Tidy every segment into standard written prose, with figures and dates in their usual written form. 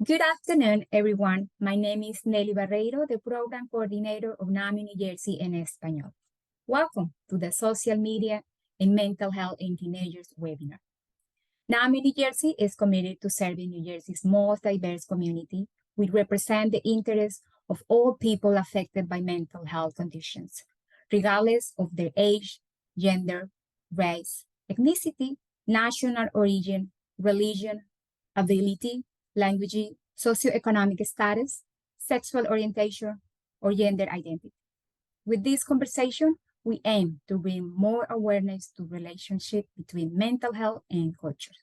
Good afternoon, everyone. My name is Nelly Barreiro, the Program Coordinator of NAMI New Jersey en Español. Welcome to the Social Media and Mental Health in Teenagers webinar. NAMI New Jersey is committed to serving New Jersey's most diverse community, which represent the interests of all people affected by mental health conditions, regardless of their age, gender, race, ethnicity, national origin, religion, ability, language, socioeconomic status, sexual orientation, or gender identity. With this conversation, we aim to bring more awareness to relationship between mental health and culture.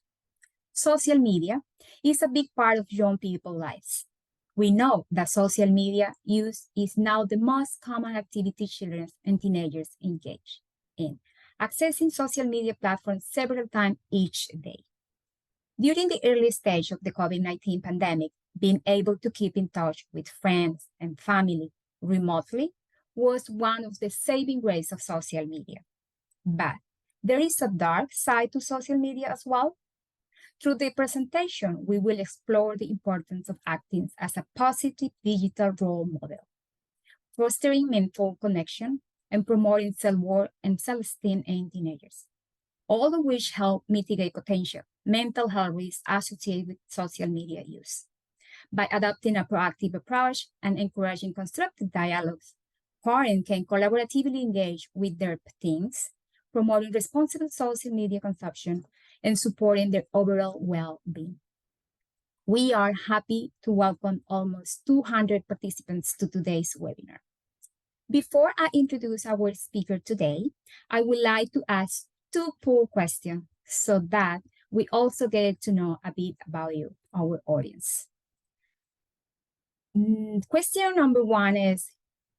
Social media is a big part of young people's lives. We know that social media use is now the most common activity children and teenagers engage in, accessing social media platforms several times each day. During the early stage of the COVID-19 pandemic, being able to keep in touch with friends and family remotely was one of the saving graces of social media. But there is a dark side to social media as well. Through the presentation, we will explore the importance of acting as a positive digital role model, fostering meaningful connection, and promoting self-worth and self-esteem in teenagers, all of which help mitigate potential mental health risks associated with social media use. By adopting a proactive approach and encouraging constructive dialogues, parents can collaboratively engage with their teens, promoting responsible social media consumption and supporting their overall well-being. We are happy to welcome almost 200 participants to today's webinar. Before I introduce our speaker today, I would like to ask two poll questions so that we also get to know a bit about you, our audience. Question number one is,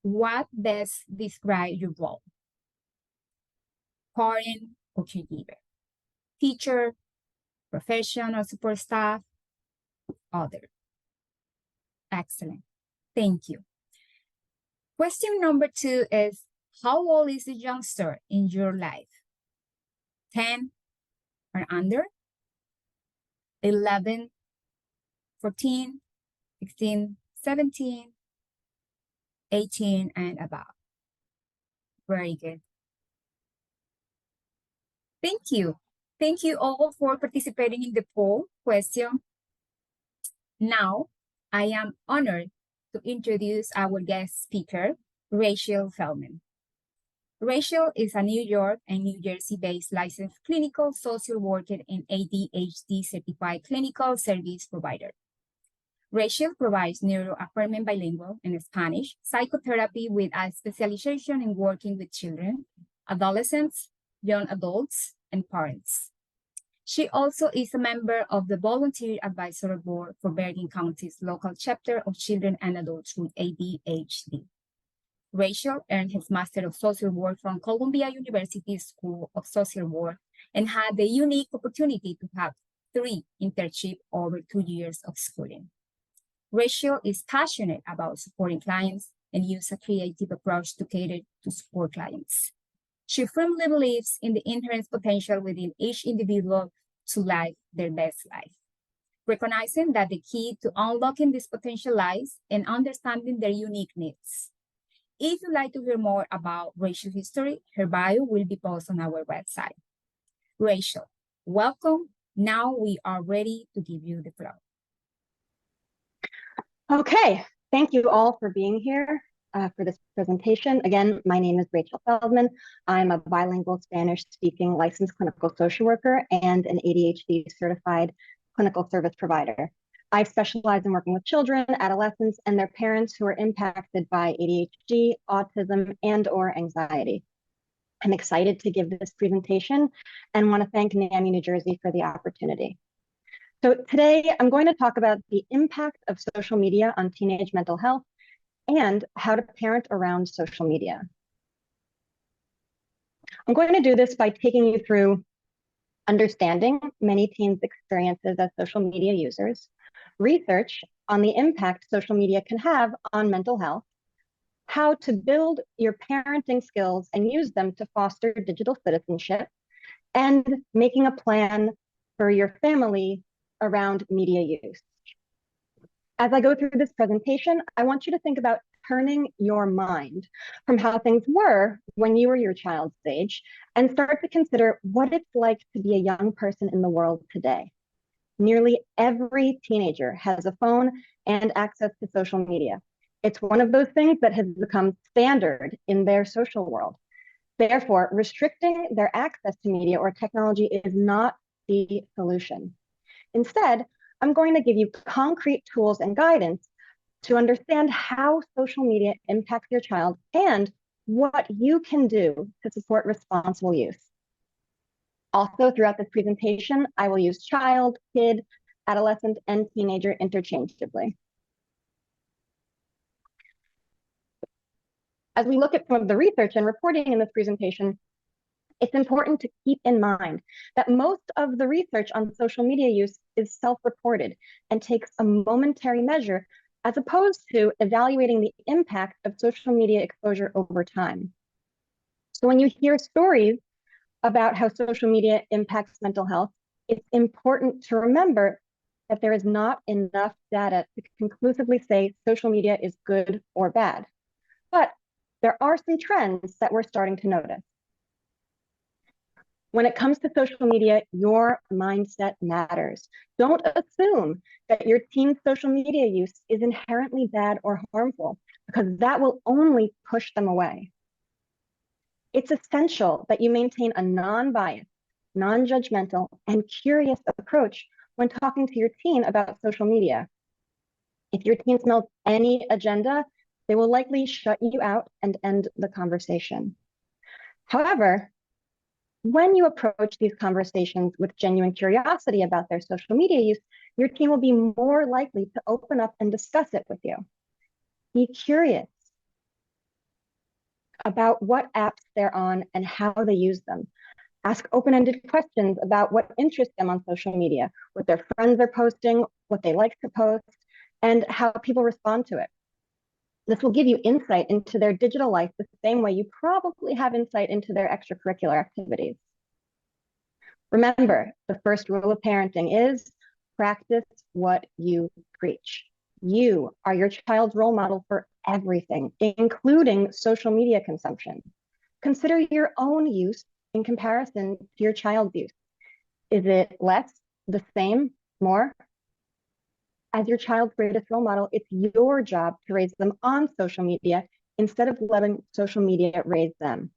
what best describe your role? Parent or caregiver? Teacher, professional support staff, other? Excellent, thank you. Question number two is, how old is the youngster in your life? 10 or under? 11, 14, 16, 17, 18, and above. Very good. Thank you. Thank you all for participating in the poll question. Now, I am honored to introduce our guest speaker, Rachel Feldman. Rachel is a New York and New Jersey-based licensed clinical social worker and ADHD certified clinical service provider. Rachel provides neuroaffirming bilingual and Spanish psychotherapy with a specialization in working with children, adolescents, young adults, and parents. She also is a member of the Volunteer Advisory Board for Bergen County's local chapter of children and adults with ADHD. Rachel earned his Master of Social Work from Columbia University School of Social Work and had the unique opportunity to have 3 internships over 2 years of schooling. Rachel is passionate about supporting clients and uses a creative approach to cater to support clients. She firmly believes in the inherent potential within each individual to live their best life, recognizing that the key to unlocking this potential lies in understanding their unique needs. If you'd like to hear more about Rachel's history, her bio will be posted on our website. Rachel, welcome. Now we are ready to give you the floor. Okay, thank you all for being here for this presentation. Again, my name is Rachel Feldman. I'm a bilingual Spanish-speaking licensed clinical social worker and an ADHD certified clinical service provider. I specialize in working with children, adolescents, and their parents who are impacted by ADHD, autism, and/or anxiety. I'm excited to give this presentation and want to thank NAMI New Jersey for the opportunity. So today I'm going to talk about the impact of social media on teenage mental health and how to parent around social media. I'm going to do this by taking you through understanding many teens' experiences as social media users, research on the impact social media can have on mental health, how to build your parenting skills and use them to foster digital citizenship, and making a plan for your family around media use. As I go through this presentation, I want you to think about turning your mind from how things were when you were your child's age and start to consider what it's like to be a young person in the world today. Nearly every teenager has a phone and access to social media. It's one of those things that has become standard in their social world. Therefore, restricting their access to media or technology is not the solution. Instead, I'm going to give you concrete tools and guidance to understand how social media impacts your child and what you can do to support responsible use. Also, throughout this presentation, I will use child, kid, adolescent, and teenager interchangeably. As we look at some of the research and reporting in this presentation, it's important to keep in mind that most of the research on social media use is self-reported and takes a momentary measure as opposed to evaluating the impact of social media exposure over time. So when you hear stories about how social media impacts mental health, it's important to remember that there is not enough data to conclusively say social media is good or bad. But there are some trends that we're starting to notice. When it comes to social media, your mindset matters. Don't assume that your teen's social media use is inherently bad or harmful, because that will only push them away. It's essential that you maintain a non-biased, non-judgmental, and curious approach when talking to your teen about social media. If your teen smells any agenda, they will likely shut you out and end the conversation. However, when you approach these conversations with genuine curiosity about their social media use, your teen will be more likely to open up and discuss it with you. Be curious about what apps they're on and how they use them. Ask open-ended questions about what interests them on social media, what their friends are posting, what they like to post, and how people respond to it. This will give you insight into their digital life the same way you probably have insight into their extracurricular activities. Remember, the first rule of parenting is practice what you preach. You are your child's role model for everything, including social media consumption. Consider your own use in comparison to your child's use. Is it less, the same, more? As your child's greatest role model, it's your job to raise them on social media instead of letting social media raise them.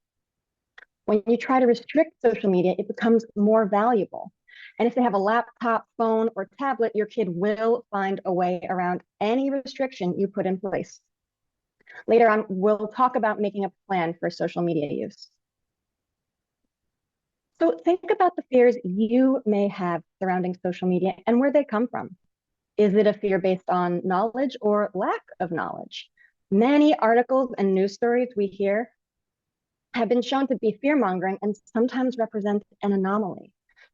When you try to restrict social media, it becomes more valuable. And if they have a laptop, phone, or tablet, your kid will find a way around any restriction you put in place. Later on, we'll talk about making a plan for social media use. So think about the fears you may have surrounding social media and where they come from. Is it a fear based on knowledge or lack of knowledge? Many articles and news stories we hear have been shown to be fear-mongering and sometimes represent an anomaly.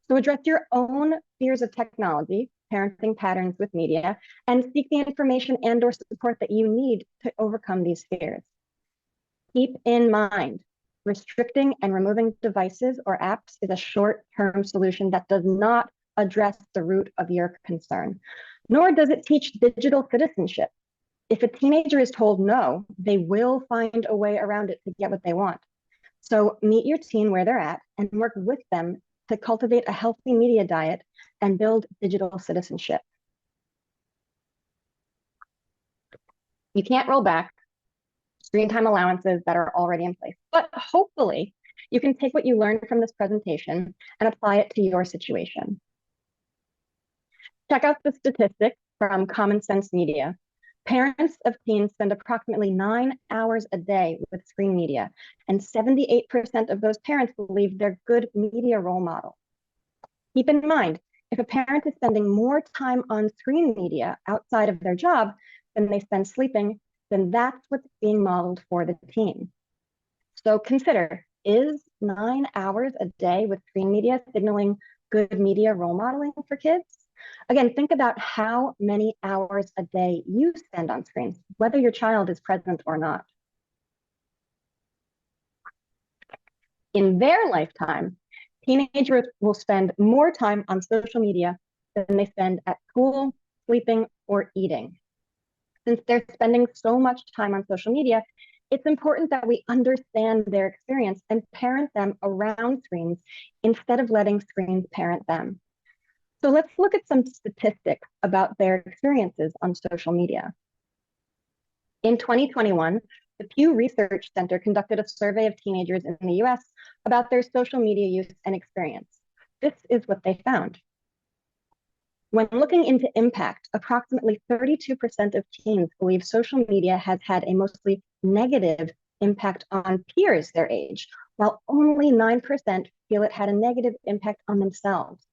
So address your own fears of technology, parenting patterns with media, and seek the information and or support that you need to overcome these fears. Keep in mind, restricting and removing devices or apps is a short-term solution that does not address the root of your concern, nor does it teach digital citizenship. If a teenager is told no, they will find a way around it to get what they want. So meet your teen where they're at and work with them to cultivate a healthy media diet and build digital citizenship. You can't roll back screen time allowances that are already in place, but hopefully you can take what you learned from this presentation and apply it to your situation. Check out the statistics from Common Sense Media. Parents of teens spend approximately 9 hours a day with screen media, and 78% of those parents believe they're good media role models. Keep in mind, if a parent is spending more time on screen media outside of their job than they spend sleeping, then that's what's being modeled for the teen. So consider, is 9 hours a day with screen media signaling good media role modeling for kids? Again, think about how many hours a day you spend on screens, whether your child is present or not. In their lifetime, teenagers will spend more time on social media than they spend at school, sleeping, or eating. Since they're spending so much time on social media, it's important that we understand their experience and parent them around screens instead of letting screens parent them. So let's look at some statistics about their experiences on social media. In 2021, the Pew Research Center conducted a survey of teenagers in the US about their social media use and experience. This is what they found. When looking into impact, approximately 32% of teens believe social media has had a mostly negative impact on peers their age, while only 9% feel it had a negative impact on themselves.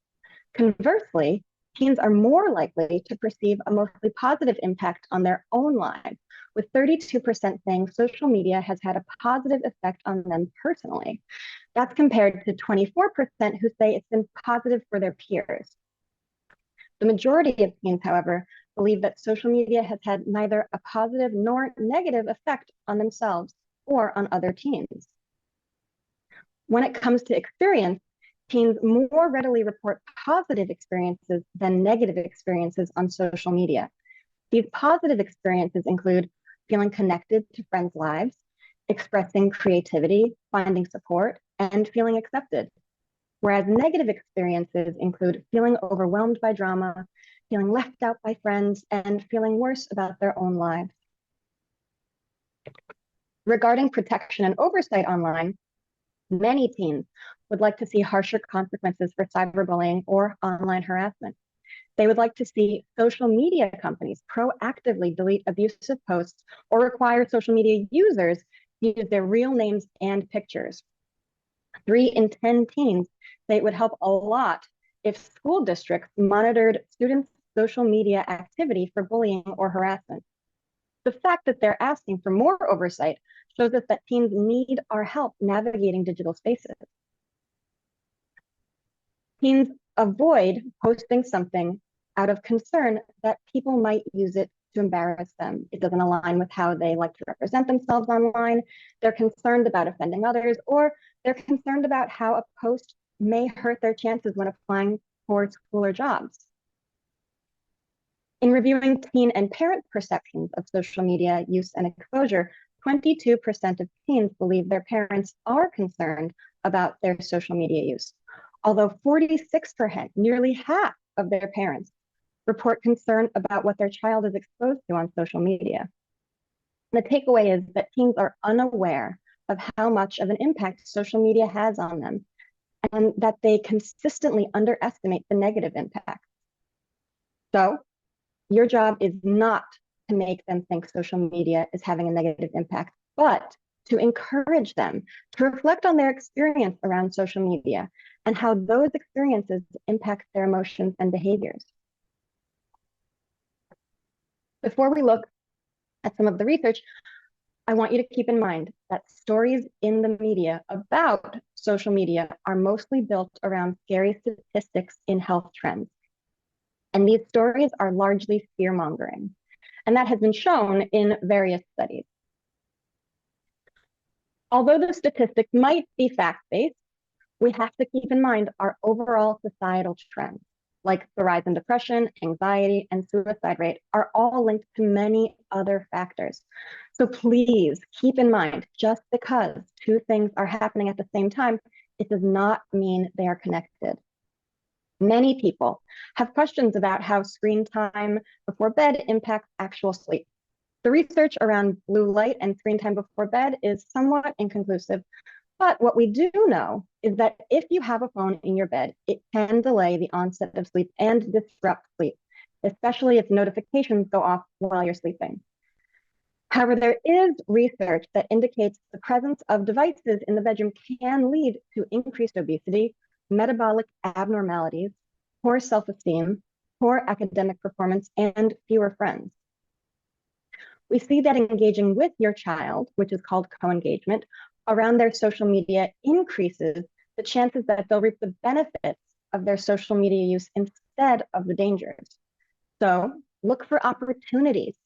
Conversely, teens are more likely to perceive a mostly positive impact on their own lives, with 32% saying social media has had a positive effect on them personally. That's compared to 24% who say it's been positive for their peers. The majority of teens, however, believe that social media has had neither a positive nor negative effect on themselves or on other teens. When it comes to experience, teens more readily report positive experiences than negative experiences on social media. These positive experiences include feeling connected to friends' lives, expressing creativity, finding support, and feeling accepted. Whereas negative experiences include feeling overwhelmed by drama, feeling left out by friends, and feeling worse about their own lives. Regarding protection and oversight online, many teens would like to see harsher consequences for cyberbullying or online harassment. They would like to see social media companies proactively delete abusive posts or require social media users to use their real names and pictures. 3 in 10 teens say it would help a lot if school districts monitored students' social media activity for bullying or harassment. The fact that they're asking for more oversight shows us that teens need our help navigating digital spaces. Teens avoid posting something out of concern that people might use it to embarrass them. It doesn't align with how they like to represent themselves online. They're concerned about offending others, or they're concerned about how a post may hurt their chances when applying for school or jobs. In reviewing teen and parent perceptions of social media use and exposure, 22% of teens believe their parents are concerned about their social media use, although 46%, nearly half of their parents, report concern about what their child is exposed to on social media. The takeaway is that teens are unaware of how much of an impact social media has on them, and that they consistently underestimate the negative impact. So, your job is not to make them think social media is having a negative impact, but to encourage them to reflect on their experience around social media and how those experiences impact their emotions and behaviors. Before we look at some of the research, I want you to keep in mind that stories in the media about social media are mostly built around scary statistics in health trends. And these stories are largely fear-mongering. And that has been shown in various studies. Although the statistics might be fact-based, we have to keep in mind our overall societal trends, like the rise in depression, anxiety, and suicide rate, are all linked to many other factors. So please keep in mind, just because two things are happening at the same time, it does not mean they are connected. Many people have questions about how screen time before bed impacts actual sleep. The research around blue light and screen time before bed is somewhat inconclusive, but what we do know is that if you have a phone in your bed, it can delay the onset of sleep and disrupt sleep, especially if notifications go off while you're sleeping. However, there is research that indicates the presence of devices in the bedroom can lead to increased obesity, metabolic abnormalities, poor self-esteem, poor academic performance, and fewer friends. We see that engaging with your child, which is called co-engagement, around their social media increases the chances that they'll reap the benefits of their social media use instead of the dangers. So look for opportunities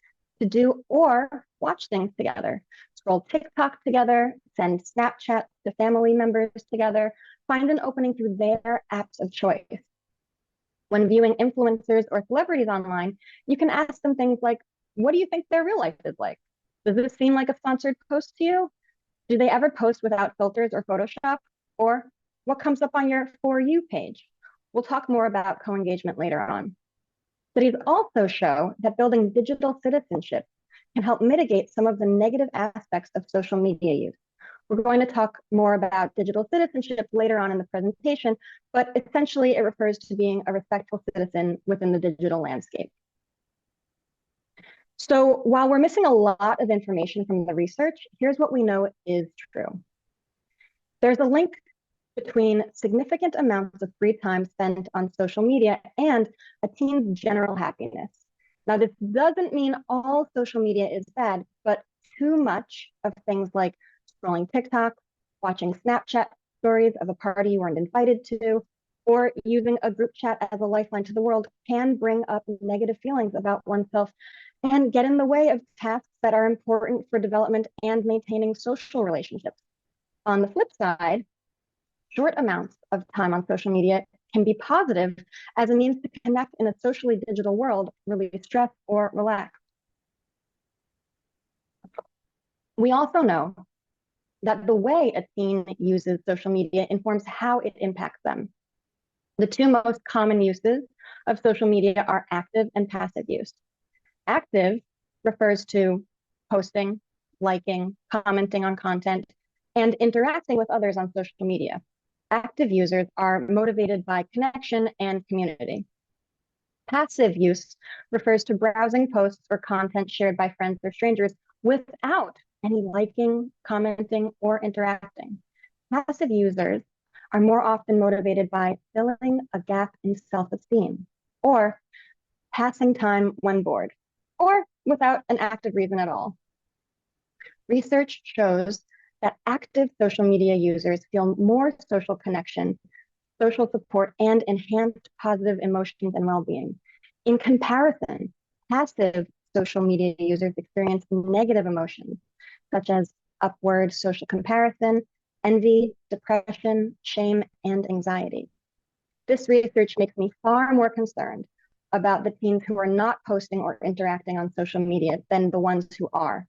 to do or watch things together. Scroll TikTok together, send Snapchat to family members together, find an opening through their apps of choice. When viewing influencers or celebrities online, you can ask them things like, what do you think their real life is like? Does this seem like a sponsored post to you? Do they ever post without filters or Photoshop? Or what comes up on your For You page? We'll talk more about co-engagement later on. Studies also show that building digital citizenship can help mitigate some of the negative aspects of social media use. We're going to talk more about digital citizenship later on in the presentation, but essentially it refers to being a respectful citizen within the digital landscape. So while we're missing a lot of information from the research, here's what we know is true. There's a link between significant amounts of free time spent on social media and a teen's general happiness. Now, this doesn't mean all social media is bad, but too much of things like scrolling TikTok, watching Snapchat stories of a party you weren't invited to, or using a group chat as a lifeline to the world can bring up negative feelings about oneself and get in the way of tasks that are important for development and maintaining social relationships. On the flip side, short amounts of time on social media can be positive as a means to connect in a socially digital world, relieve stress, or relax. We also know that the way a teen uses social media informs how it impacts them. The two most common uses of social media are active and passive use. Active refers to posting, liking, commenting on content, and interacting with others on social media. Active users are motivated by connection and community. Passive use refers to browsing posts or content shared by friends or strangers without any liking, commenting, or interacting. Passive users are more often motivated by filling a gap in self-esteem, or passing time when bored, or without an active reason at all. Research shows that active social media users feel more social connection, social support, and enhanced positive emotions and well-being. In comparison, passive social media users experience negative emotions, such as upward social comparison, envy, depression, shame, and anxiety. This research makes me far more concerned about the teens who are not posting or interacting on social media than the ones who are.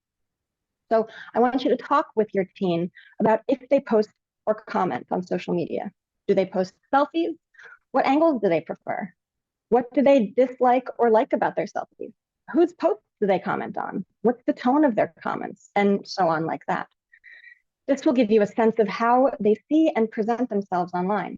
So I want you to talk with your teen about if they post or comment on social media. Do they post selfies? What angles do they prefer? What do they dislike or like about their selfies? Whose posts do they comment on? What's the tone of their comments? And so on like that. This will give you a sense of how they see and present themselves online.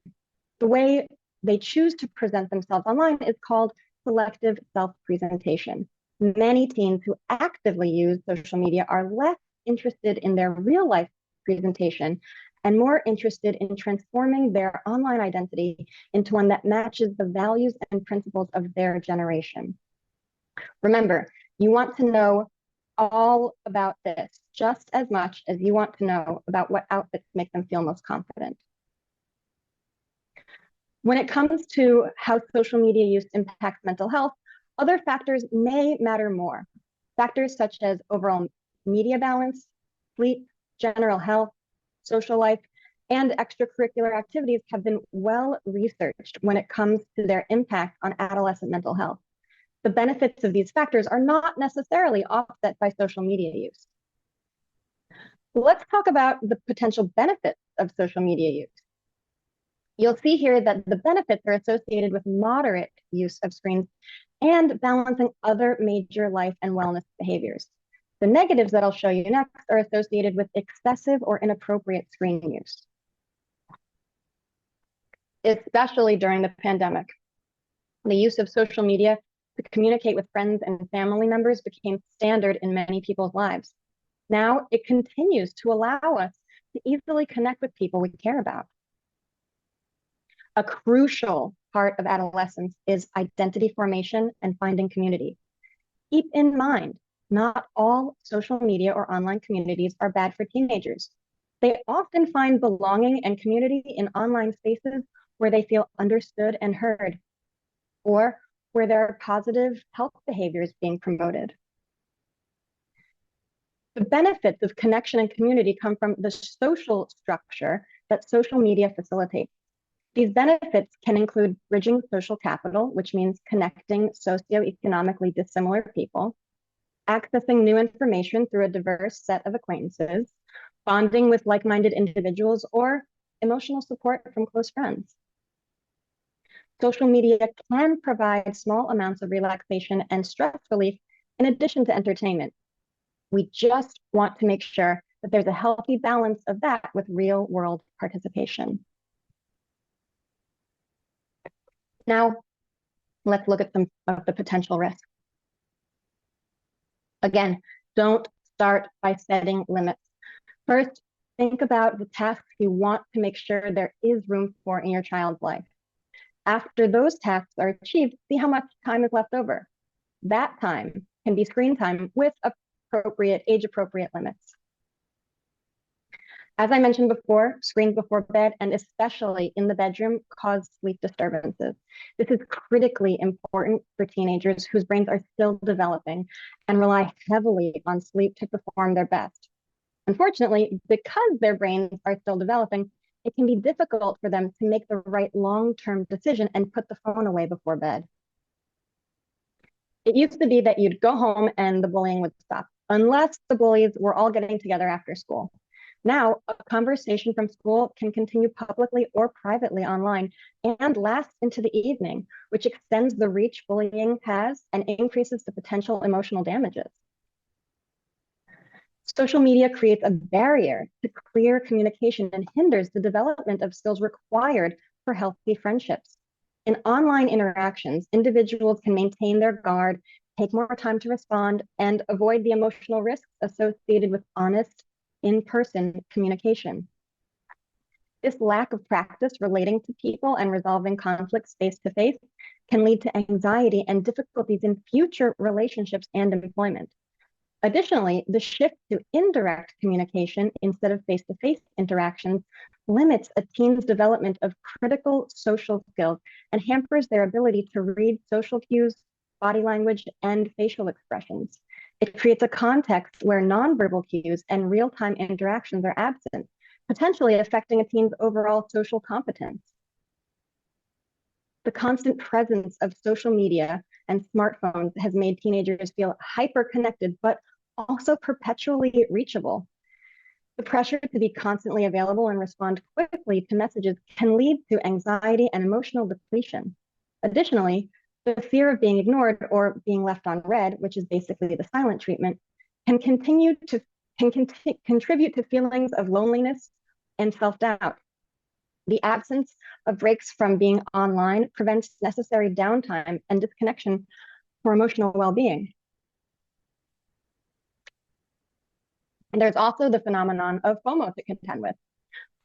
The way they choose to present themselves online is called selective self-presentation. Many teens who actively use social media are less interested in their real life presentation and more interested in transforming their online identity into one that matches the values and principles of their generation. Remember, you want to know all about this just as much as you want to know about what outfits make them feel most confident. When it comes to how social media use impacts mental health, other factors may matter more. Factors such as overall media balance, sleep, general health, social life, and extracurricular activities have been well researched when it comes to their impact on adolescent mental health. The benefits of these factors are not necessarily offset by social media use. Let's talk about the potential benefits of social media use. You'll see here that the benefits are associated with moderate use of screens and balancing other major life and wellness behaviors. The negatives that I'll show you next are associated with excessive or inappropriate screen use, especially during the pandemic. The use of social media to communicate with friends and family members became standard in many people's lives. Now it continues to allow us to easily connect with people we care about. A crucial part of adolescence is identity formation and finding community. Keep in mind, not all social media or online communities are bad for teenagers. They often find belonging and community in online spaces where they feel understood and heard, or where there are positive health behaviors being promoted. The benefits of connection and community come from the social structure that social media facilitates. These benefits can include bridging social capital, which means connecting socioeconomically dissimilar people, accessing new information through a diverse set of acquaintances, bonding with like-minded individuals, or emotional support from close friends. Social media can provide small amounts of relaxation and stress relief in addition to entertainment. We just want to make sure that there's a healthy balance of that with real-world participation. Now, let's look at some of the potential risks. Again, don't start by setting limits. First, think about the tasks you want to make sure there is room for in your child's life. After those tasks are achieved, see how much time is left over. That time can be screen time with age-appropriate limits. As I mentioned before, screens before bed and especially in the bedroom cause sleep disturbances. This is critically important for teenagers whose brains are still developing and rely heavily on sleep to perform their best. Unfortunately, because their brains are still developing, it can be difficult for them to make the right long-term decision and put the phone away before bed. It used to be that you'd go home and the bullying would stop, unless the bullies were all getting together after school. Now, a conversation from school can continue publicly or privately online and last into the evening, which extends the reach bullying has and increases the potential emotional damages. Social media creates a barrier to clear communication and hinders the development of skills required for healthy friendships. In online interactions, individuals can maintain their guard, take more time to respond, and avoid the emotional risks associated with honest, in-person communication. This lack of practice relating to people and resolving conflicts face-to-face can lead to anxiety and difficulties in future relationships and employment. Additionally, the shift to indirect communication instead of face-to-face interactions limits a teen's development of critical social skills and hampers their ability to read social cues, body language, and facial expressions. It creates a context where nonverbal cues and real-time interactions are absent, potentially affecting a teen's overall social competence. The constant presence of social media and smartphones has made teenagers feel hyper-connected, but also perpetually reachable. The pressure to be constantly available and respond quickly to messages can lead to anxiety and emotional depletion. Additionally, the fear of being ignored or being left on red, which is basically the silent treatment, can contribute to feelings of loneliness and self-doubt. The absence of breaks from being online prevents necessary downtime and disconnection for emotional well-being. And there's also the phenomenon of FOMO to contend with.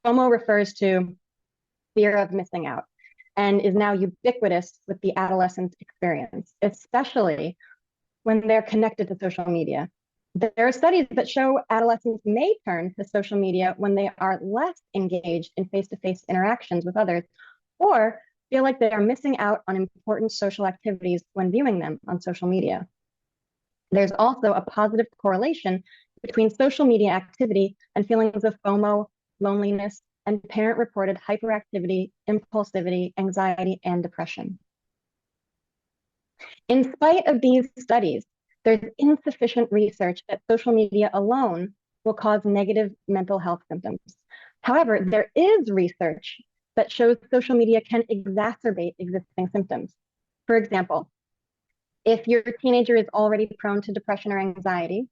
FOMO refers to fear of missing out and is now ubiquitous with the adolescent experience, especially when they're connected to social media. There are studies that show adolescents may turn to social media when they are less engaged in face-to-face interactions with others, or feel like they are missing out on important social activities when viewing them on social media. There's also a positive correlation between social media activity and feelings of FOMO, loneliness, and parent-reported hyperactivity, impulsivity, anxiety, and depression. In spite of these studies, there's insufficient research that social media alone will cause negative mental health symptoms. However, there is research that shows social media can exacerbate existing symptoms. For example, if your teenager is already prone to depression or anxiety,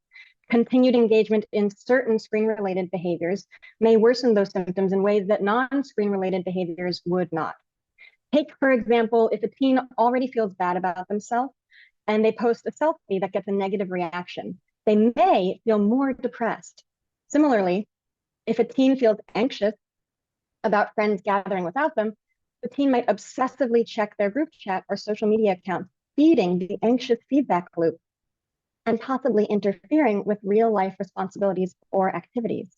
continued engagement in certain screen-related behaviors may worsen those symptoms in ways that non-screen-related behaviors would not. Take, for example, if a teen already feels bad about themselves and they post a selfie that gets a negative reaction, they may feel more depressed. Similarly, if a teen feels anxious about friends gathering without them, the teen might obsessively check their group chat or social media accounts, feeding the anxious feedback loop and possibly interfering with real-life responsibilities or activities.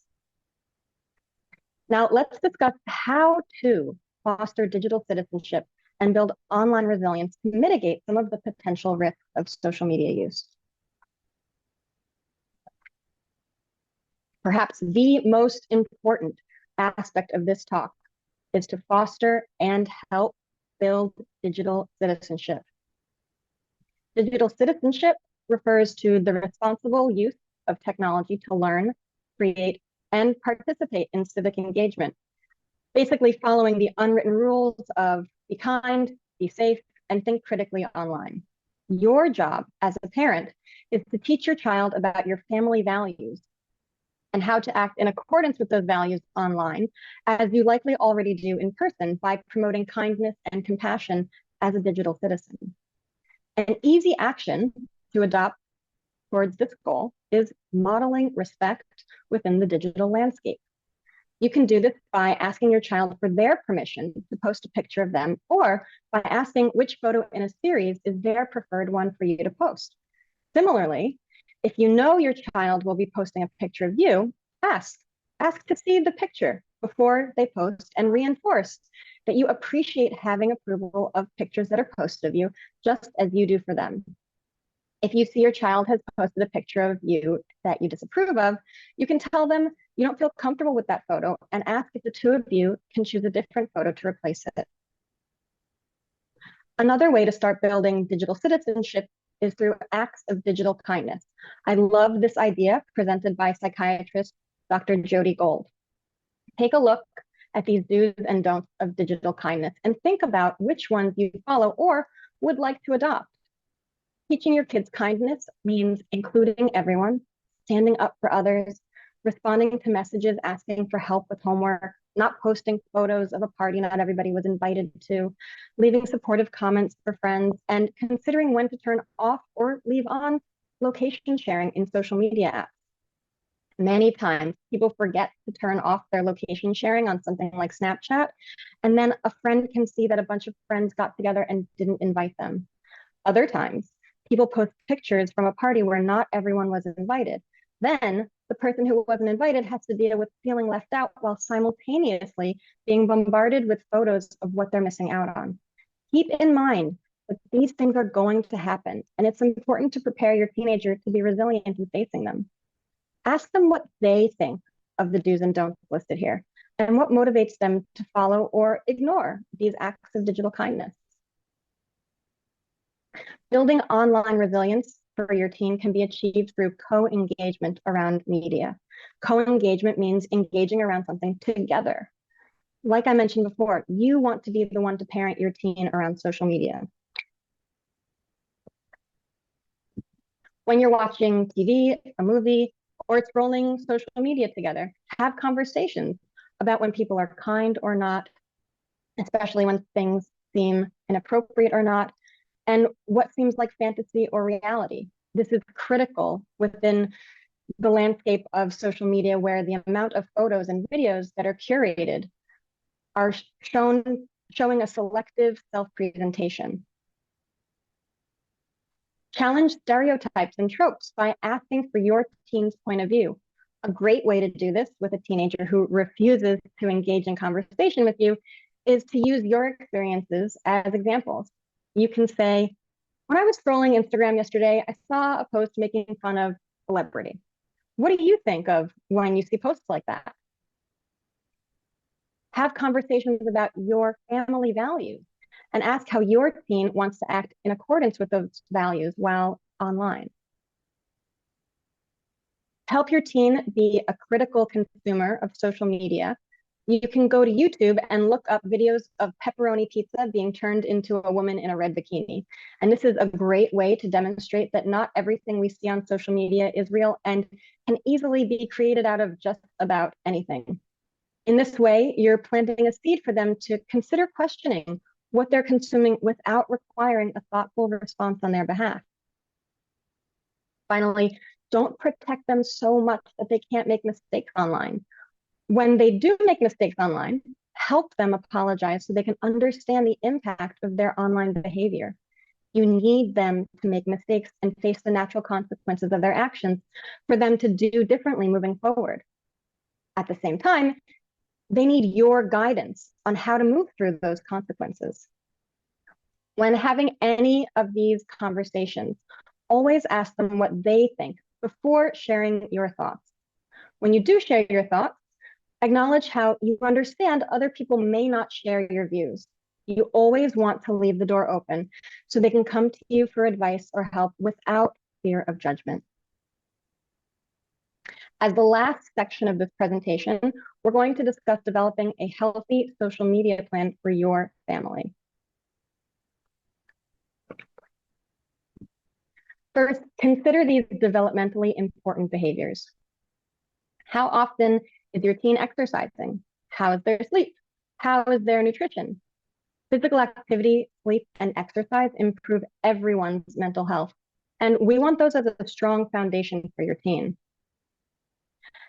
Now, let's discuss how to foster digital citizenship and build online resilience to mitigate some of the potential risks of social media use. Perhaps the most important aspect of this talk is to foster and help build digital citizenship. Digital citizenship refers to the responsible use of technology to learn, create, and participate in civic engagement, basically following the unwritten rules of be kind, be safe, and think critically online. Your job as a parent is to teach your child about your family values and how to act in accordance with those values online, as you likely already do in person by promoting kindness and compassion as a digital citizen. An easy action to adopt towards this goal is modeling respect within the digital landscape. You can do this by asking your child for their permission to post a picture of them, or by asking which photo in a series is their preferred one for you to post. Similarly, if you know your child will be posting a picture of you, ask to see the picture before they post and reinforce that you appreciate having approval of pictures that are posted of you, just as you do for them. If you see your child has posted a picture of you that you disapprove of, you can tell them you don't feel comfortable with that photo and ask if the two of you can choose a different photo to replace it. Another way to start building digital citizenship is through acts of digital kindness. I love this idea presented by psychiatrist Dr. Jody Gold. Take a look at these do's and don'ts of digital kindness and think about which ones you follow or would like to adopt. Teaching your kids kindness means including everyone, standing up for others, responding to messages asking for help with homework, not posting photos of a party not everybody was invited to, leaving supportive comments for friends, and considering when to turn off or leave on location sharing in social media apps. Many times people forget to turn off their location sharing on something like Snapchat, and then a friend can see that a bunch of friends got together and didn't invite them. Other times, people post pictures from a party where not everyone was invited. Then the person who wasn't invited has to deal with feeling left out while simultaneously being bombarded with photos of what they're missing out on. Keep in mind that these things are going to happen, and it's important to prepare your teenager to be resilient in facing them. Ask them what they think of the do's and don'ts listed here, and what motivates them to follow or ignore these acts of digital kindness. Building online resilience for your teen can be achieved through co-engagement around media. Co-engagement means engaging around something together. Like I mentioned before, you want to be the one to parent your teen around social media. When you're watching TV, a movie, or scrolling social media together, have conversations about when people are kind or not, especially when things seem inappropriate or not, and what seems like fantasy or reality. This is critical within the landscape of social media, where the amount of photos and videos that are curated are showing a selective self-presentation. Challenge stereotypes and tropes by asking for your teen's point of view. A great way to do this with a teenager who refuses to engage in conversation with you is to use your experiences as examples. You can say, when I was scrolling Instagram yesterday, I saw a post making fun of a celebrity. What do you think of when you see posts like that? Have conversations about your family values and ask how your teen wants to act in accordance with those values while online. Help your teen be a critical consumer of social media. You can go to YouTube and look up videos of pepperoni pizza being turned into a woman in a red bikini. And this is a great way to demonstrate that not everything we see on social media is real and can easily be created out of just about anything. In this way, you're planting a seed for them to consider questioning what they're consuming without requiring a thoughtful response on their behalf. Finally, don't protect them so much that they can't make mistakes online. When they do make mistakes online, help them apologize so they can understand the impact of their online behavior. You need them to make mistakes and face the natural consequences of their actions for them to do differently moving forward. At the same time, they need your guidance on how to move through those consequences. When having any of these conversations, always ask them what they think before sharing your thoughts. When you do share your thoughts, acknowledge how you understand other people may not share your views. You always want to leave the door open so they can come to you for advice or help without fear of judgment. As the last section of this presentation, we're going to discuss developing a healthy social media plan for your family. First, consider these developmentally important behaviors. How often is your teen exercising? How is their sleep? How is their nutrition? Physical activity, sleep, and exercise improve everyone's mental health, and we want those as a strong foundation for your teen.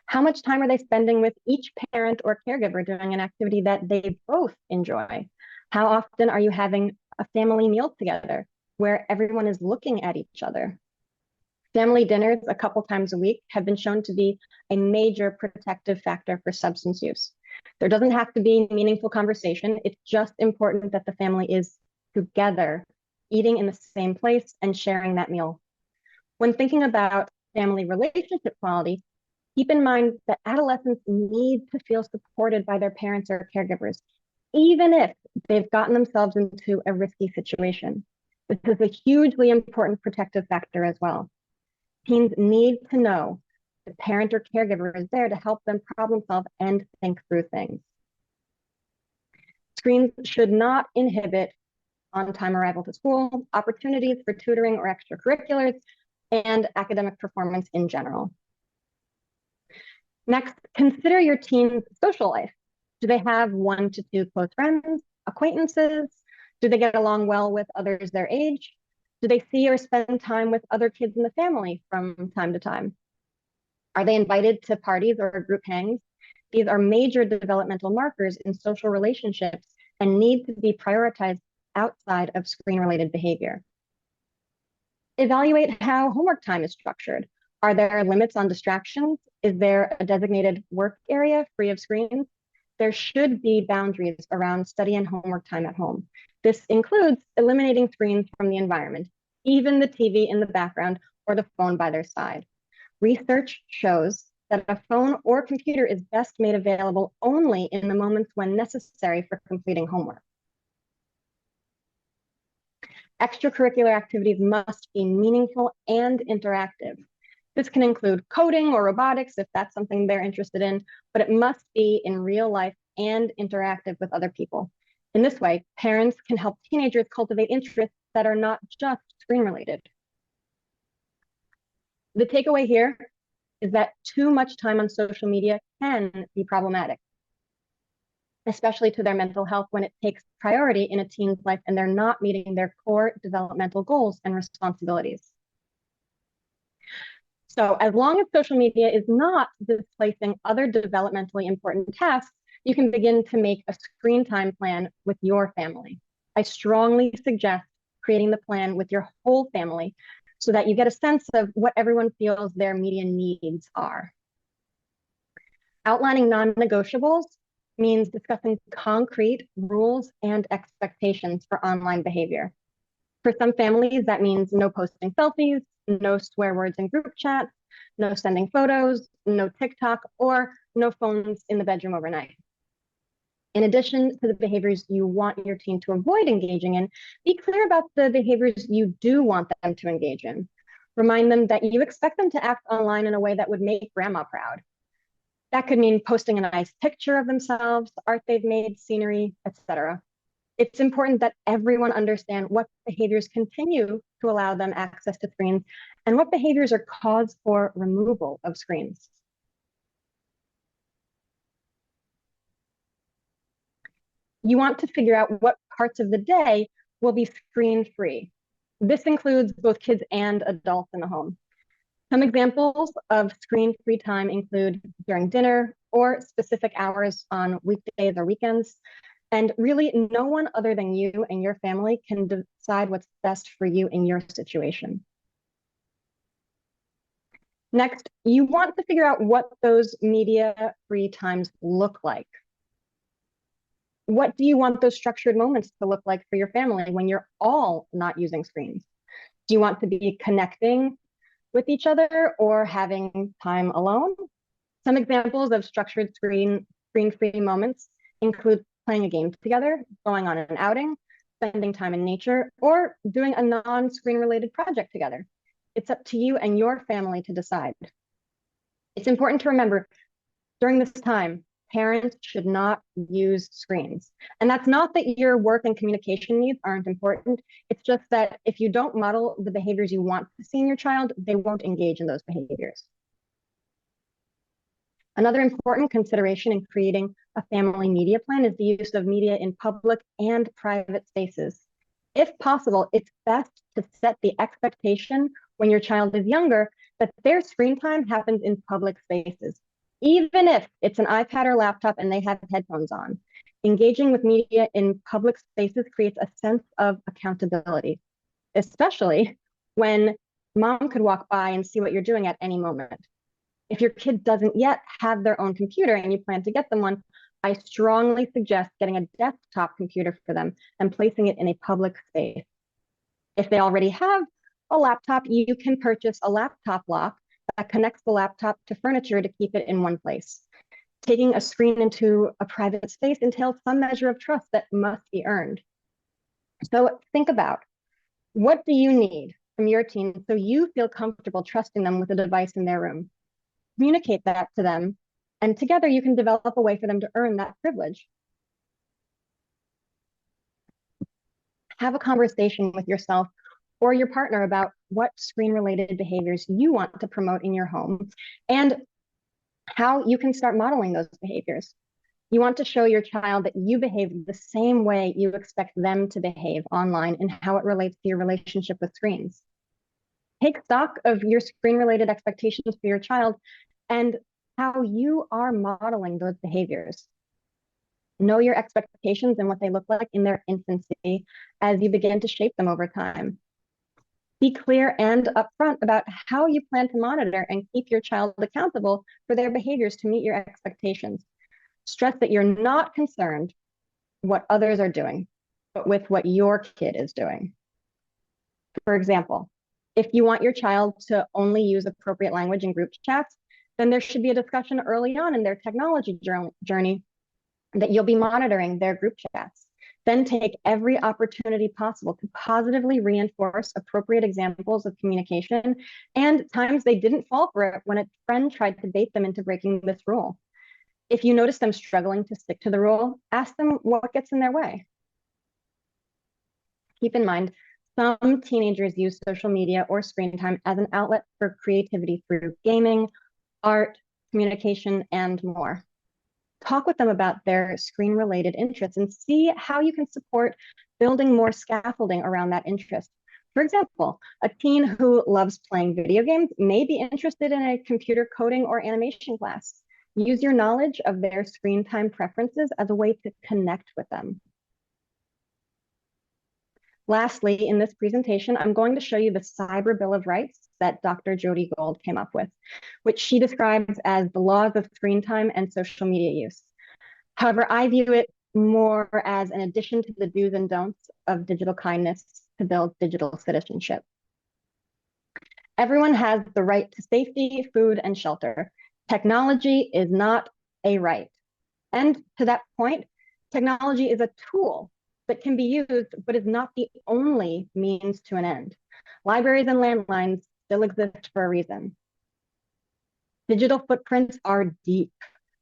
How much time are they spending with each parent or caregiver doing an activity that they both enjoy? How often are you having a family meal together where everyone is looking at each other? Family dinners a couple times a week have been shown to be a major protective factor for substance use. There doesn't have to be meaningful conversation. It's just important that the family is together, eating in the same place and sharing that meal. When thinking about family relationship quality, keep in mind that adolescents need to feel supported by their parents or caregivers, even if they've gotten themselves into a risky situation. This is a hugely important protective factor as well. Teens need to know the parent or caregiver is there to help them problem solve and think through things. Screens should not inhibit on-time arrival to school, opportunities for tutoring or extracurriculars, and academic performance in general. Next, consider your teen's social life. Do they have 1 to 2 close friends, acquaintances? Do they get along well with others their age? Do they see or spend time with other kids in the family from time to time? Are they invited to parties or group hangs? These are major developmental markers in social relationships and need to be prioritized outside of screen-related behavior. Evaluate how homework time is structured. Are there limits on distractions? Is there a designated work area free of screens? There should be boundaries around study and homework time at home. This includes eliminating screens from the environment, even the TV in the background or the phone by their side. Research shows that a phone or computer is best made available only in the moments when necessary for completing homework. Extracurricular activities must be meaningful and interactive. This can include coding or robotics if that's something they're interested in, but it must be in real life and interactive with other people. In this way, parents can help teenagers cultivate interests that are not just screen-related. The takeaway here is that too much time on social media can be problematic, especially to their mental health when it takes priority in a teen's life and they're not meeting their core developmental goals and responsibilities. So as long as social media is not displacing other developmentally important tasks, you can begin to make a screen time plan with your family. I strongly suggest creating the plan with your whole family so that you get a sense of what everyone feels their media needs are. Outlining non-negotiables means discussing concrete rules and expectations for online behavior. For some families, that means no posting selfies, no swear words in group chats, no sending photos, no TikTok, or no phones in the bedroom overnight. In addition to the behaviors you want your teen to avoid engaging in, be clear about the behaviors you do want them to engage in. Remind them that you expect them to act online in a way that would make grandma proud. That could mean posting a nice picture of themselves, art they've made, scenery, etc. It's important that everyone understand what behaviors continue to allow them access to screens and what behaviors are cause for removal of screens. You want to figure out what parts of the day will be screen-free. This includes both kids and adults in the home. Some examples of screen-free time include during dinner or specific hours on weekdays or weekends. And really, no one other than you and your family can decide what's best for you in your situation. Next, you want to figure out what those media-free times look like. What do you want those structured moments to look like for your family when you're all not using screens? Do you want to be connecting with each other or having time alone? Some examples of structured screen-free moments include playing a game together, going on an outing, spending time in nature, or doing a non-screen related project together. It's up to you and your family to decide. It's important to remember during this time, parents should not use screens. And that's not that your work and communication needs aren't important. It's just that if you don't model the behaviors you want to see in your child, they won't engage in those behaviors. Another important consideration in creating a family media plan is the use of media in public and private spaces. If possible, it's best to set the expectation when your child is younger that their screen time happens in public spaces, even if it's an iPad or laptop and they have headphones on. Engaging with media in public spaces creates a sense of accountability, especially when mom could walk by and see what you're doing at any moment. If your kid doesn't yet have their own computer and you plan to get them one, I strongly suggest getting a desktop computer for them and placing it in a public space. If they already have a laptop, you can purchase a laptop lock that connects the laptop to furniture to keep it in one place. Taking a screen into a private space entails some measure of trust that must be earned. So think about, what do you need from your teen so you feel comfortable trusting them with a device in their room? Communicate that to them, and together you can develop a way for them to earn that privilege. Have a conversation with yourself or your partner about what screen-related behaviors you want to promote in your home and how you can start modeling those behaviors. You want to show your child that you behave the same way you expect them to behave online and how it relates to your relationship with screens. Take stock of your screen-related expectations for your child and how you are modeling those behaviors. Know your expectations and what they look like in their infancy as you begin to shape them over time. Be clear and upfront about how you plan to monitor and keep your child accountable for their behaviors to meet your expectations. Stress that you're not concerned what others are doing, but with what your kid is doing. For example, if you want your child to only use appropriate language in group chats, then there should be a discussion early on in their technology journey that you'll be monitoring their group chats. Then take every opportunity possible to positively reinforce appropriate examples of communication and times they didn't fall for it when a friend tried to bait them into breaking this rule. If you notice them struggling to stick to the rule, ask them what gets in their way. Keep in mind, some teenagers use social media or screen time as an outlet for creativity through gaming, art, communication, and more. Talk with them about their screen-related interests and see how you can support building more scaffolding around that interest. For example, a teen who loves playing video games may be interested in a computer coding or animation class. Use your knowledge of their screen time preferences as a way to connect with them. Lastly, in this presentation, I'm going to show you the Cyber Bill of Rights that Dr. Jody Gold came up with, which she describes as the laws of screen time and social media use. However, I view it more as an addition to the do's and don'ts of digital kindness to build digital citizenship. Everyone has the right to safety, food, and shelter. Technology is not a right. And to that point, technology is a tool that can be used, but is not the only means to an end. Libraries and landlines still exist for a reason. Digital footprints are deep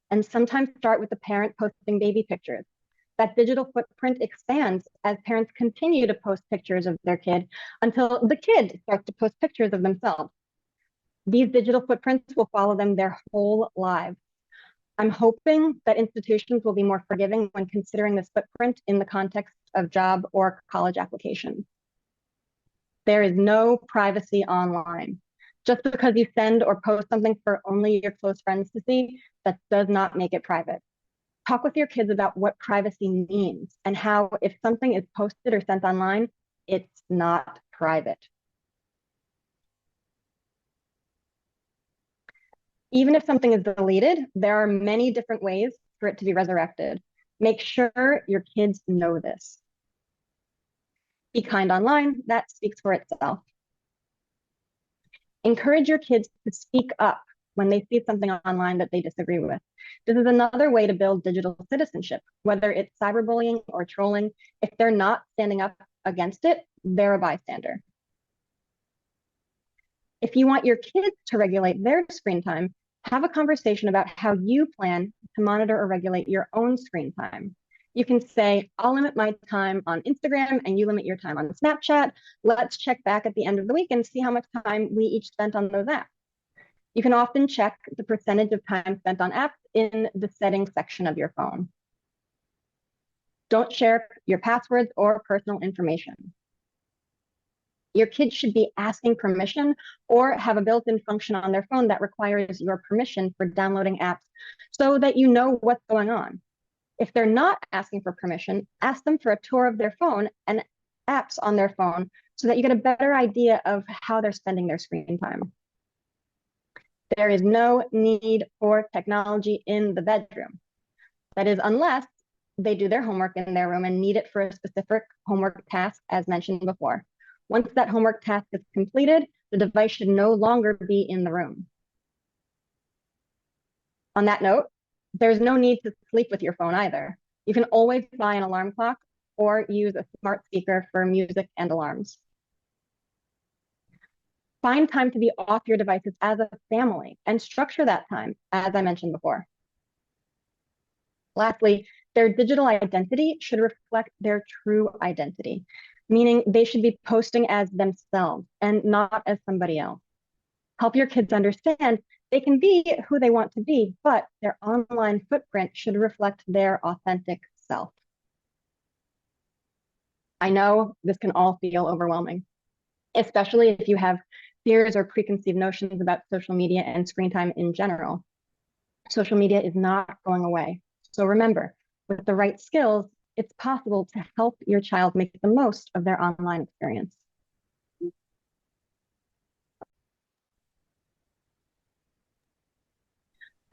and sometimes start with the parent posting baby pictures. That digital footprint expands as parents continue to post pictures of their kid until the kid starts to post pictures of themselves. These digital footprints will follow them their whole lives. I'm hoping that institutions will be more forgiving when considering this footprint in the context of job or college applications. There is no privacy online. Just because you send or post something for only your close friends to see, that does not make it private. Talk with your kids about what privacy means and how if something is posted or sent online, it's not private. Even if something is deleted, there are many different ways for it to be resurrected. Make sure your kids know this. Be kind online, that speaks for itself. Encourage your kids to speak up when they see something online that they disagree with. This is another way to build digital citizenship, whether it's cyberbullying or trolling. If they're not standing up against it, they're a bystander. If you want your kids to regulate their screen time, have a conversation about how you plan to monitor or regulate your own screen time. You can say, I'll limit my time on Instagram and you limit your time on Snapchat. Let's check back at the end of the week and see how much time we each spent on those apps. You can often check the percentage of time spent on apps in the settings section of your phone. Don't share your passwords or personal information. Your kids should be asking permission or have a built-in function on their phone that requires your permission for downloading apps so that you know what's going on. If they're not asking for permission, ask them for a tour of their phone and apps on their phone so that you get a better idea of how they're spending their screen time. There is no need for technology in the bedroom. That is, unless they do their homework in their room and need it for a specific homework task, as mentioned before. Once that homework task is completed, the device should no longer be in the room. On that note, there's no need to sleep with your phone either. You can always buy an alarm clock or use a smart speaker for music and alarms. Find time to be off your devices as a family and structure that time, as I mentioned before. Lastly, their digital identity should reflect their true identity, meaning they should be posting as themselves and not as somebody else. Help your kids understand they can be who they want to be, but their online footprint should reflect their authentic self. I know this can all feel overwhelming, especially if you have fears or preconceived notions about social media and screen time in general. Social media is not going away. So remember, with the right skills, it's possible to help your child make the most of their online experience.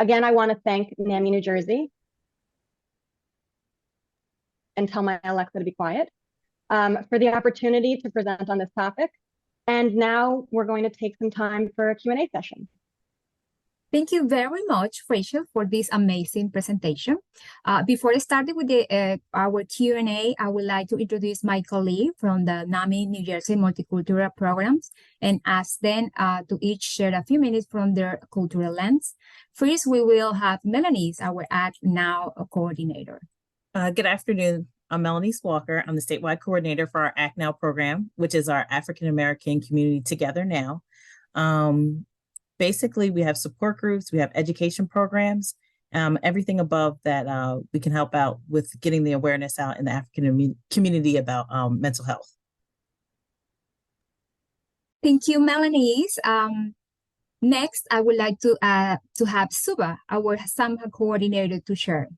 Again, I want to thank NAMI New Jersey and tell my Alexa to be quiet for the opportunity to present on this topic. And now we're going to take some time for a Q&A session. Thank you very much, Rachel, for this amazing presentation. Before starting with our Q&A, I would like to introduce my colleague from the NAMI New Jersey Multicultural Programs and ask them to each share a few minutes from their cultural lens. First, we will have Melanie, our Act Now coordinator. Good afternoon. I'm Melanie Walker. I'm the statewide coordinator for our Act Now program, which is our African American community together now. Basically, we have support groups, we have education programs, everything above that we can help out with getting the awareness out in the African community about mental health. Thank you, Melanie. Next, I would like to have Suba, our SAMHA coordinator, to share.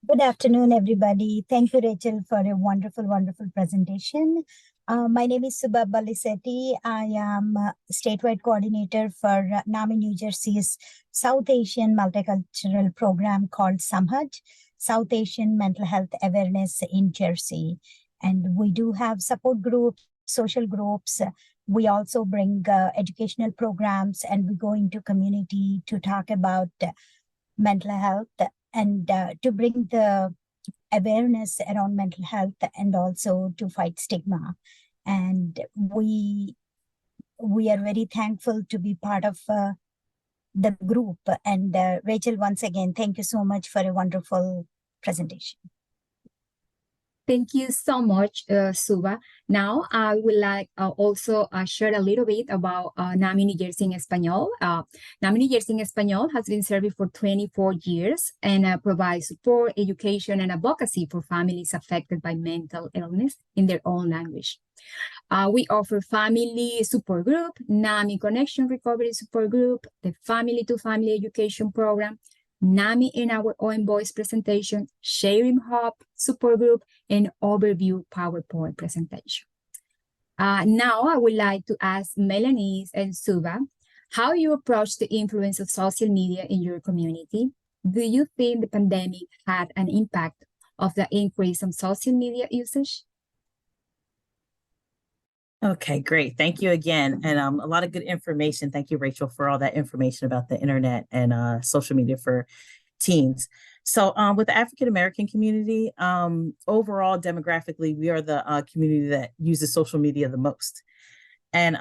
Good afternoon, everybody. Thank you, Rachel, for a wonderful, wonderful presentation. My name is Subha Balisetti. I am statewide coordinator for NAMI New Jersey's South Asian Multicultural Program called SAMHAJ, South Asian Mental Health Awareness in Jersey. And we do have support groups, social groups. We also bring educational programs, and we go into community to talk about mental health and to bring the awareness around mental health and also to fight stigma. And we are very thankful to be part of the group. And Rachel, once again, thank you so much for a wonderful presentation. Thank you so much, Suba. Now, I would like also share a little bit about NAMI New Jersey en Español. NAMI New Jersey en Español has been serving for 24 years and provides support, education, and advocacy for families affected by mental illness in their own language. We offer family support group, NAMI Connection Recovery Support Group, the Family to Family Education Program, NAMI in Our Own Voice presentation, Sharing Hub support group, and overview PowerPoint presentation. Now I would like to ask Melanie and Suba how you approach the influence of social media in your community. Do you think the pandemic had an impact of the increase in social media usage? Okay, great. Thank you again. And a lot of good information. Thank you, Rachel, for all that information about the internet and social media for teens. So with the African American community, overall demographically, we are the community that uses social media the most. And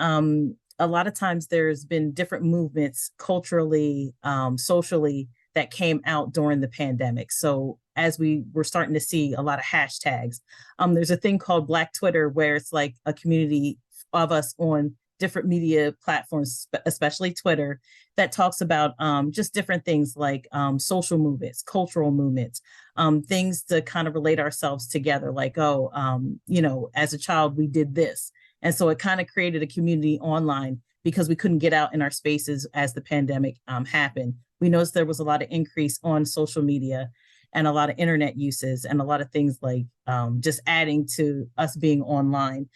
a lot of times there's been different movements culturally, socially, that came out during the pandemic. So as we were starting to see a lot of hashtags, there's a thing called Black Twitter where it's like a community of us on different media platforms, especially Twitter, that talks about just different things like social movements, cultural movements, things to kind of relate ourselves together. Like, oh, as a child, we did this. And so it kind of created a community online because we couldn't get out in our spaces as the pandemic happened. We noticed there was a lot of increase on social media and a lot of internet uses and a lot of things like just adding to us being online.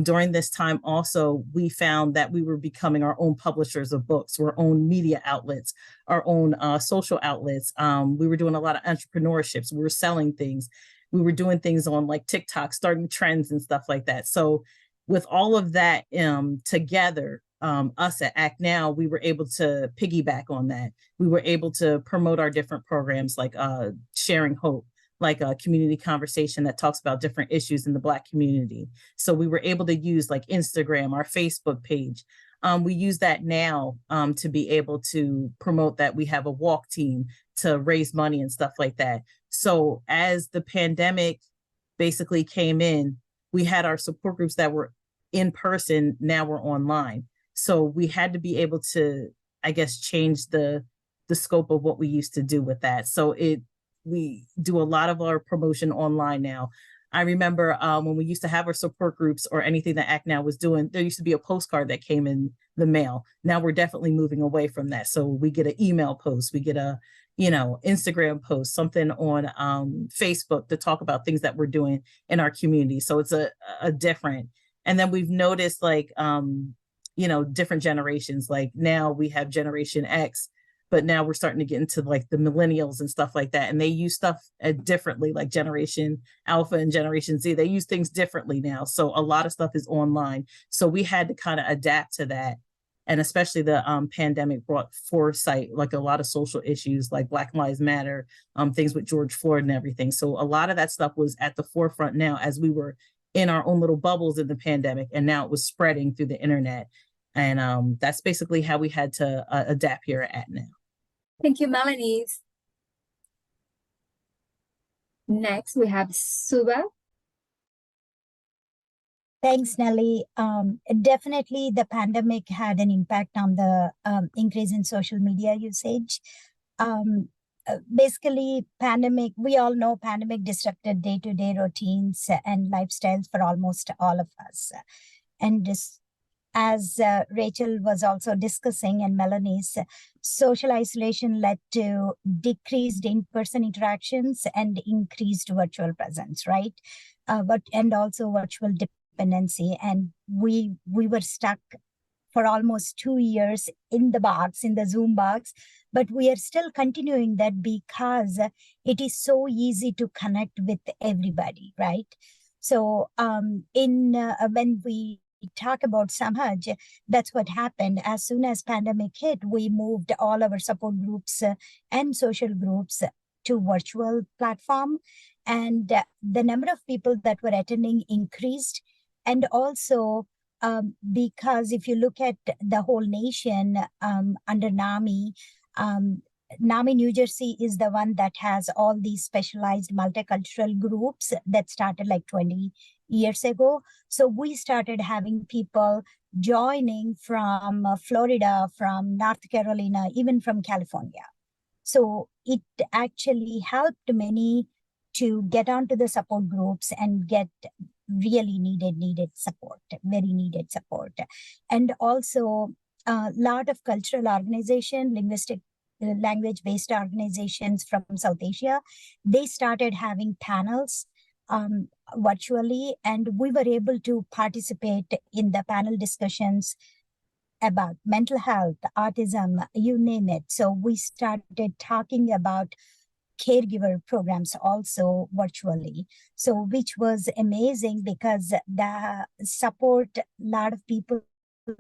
During this time also, we found that we were becoming our own publishers of books, our own media outlets, our own social outlets. We were doing a lot of entrepreneurships. We were selling things. We were doing things on like TikTok, starting trends and stuff like that. So with all of that together, us at Act Now, we were able to piggyback on that. We were able to promote our different programs like Sharing Hope, like a community conversation that talks about different issues in the Black community. So we were able to use like Instagram, our Facebook page. We use that now to be able to promote that we have a walk team to raise money and stuff like that. So as the pandemic basically came in, we had our support groups that were in person, now we're online. So we had to be able to, I guess, change the scope of what we used to do with that. So we do a lot of our promotion online now. I remember when we used to have our support groups or anything that Act Now was doing, there used to be a postcard that came in the mail. Now we're definitely moving away from that. So we get an email post, we get a Instagram post, something on Facebook to talk about things that we're doing in our community. So it's a different. And then we've noticed like different generations. Like now we have Generation X, but now we're starting to get into like the millennials and stuff like that. And they use stuff differently, like Generation Alpha and Generation Z. They use things differently now. So a lot of stuff is online. So we had to kind of adapt to that. And especially the pandemic brought foresight, like a lot of social issues like Black Lives Matter, things with George Floyd and everything. So a lot of that stuff was at the forefront now as we were in our own little bubbles in the pandemic. And now it was spreading through the internet. And that's basically how we had to adapt here at Now. Thank you, Melanie. Next, we have Suba. Thanks, Nelly. Definitely the pandemic had an impact on the increase in social media usage. Basically, we all know pandemic disrupted day-to-day routines and lifestyles for almost all of us. And as Rachel was also discussing and Melanie's, social isolation led to decreased in-person interactions and increased virtual presence, right? And also virtual dependency. And we were stuck for almost 2 years in the Zoom box, but we are still continuing that because it is so easy to connect with everybody, right? So when we talk about Samaj, that's what happened. As soon as pandemic hit, we moved all our support groups and social groups to virtual platform, and the number of people that were attending increased. And also because if you look at the whole nation under NAMI, NAMI New Jersey is the one that has all these specialized multicultural groups that started like 20 years ago. So we started having people joining from Florida, from North Carolina, even from California. So it actually helped many to get onto the support groups and get really needed support, very needed support. And also a lot of cultural organization, language-based organizations from South Asia, they started having panels virtually, and we were able to participate in the panel discussions about mental health, autism, you name it. So we started talking about caregiver programs also virtually. So which was amazing because the support a lot of people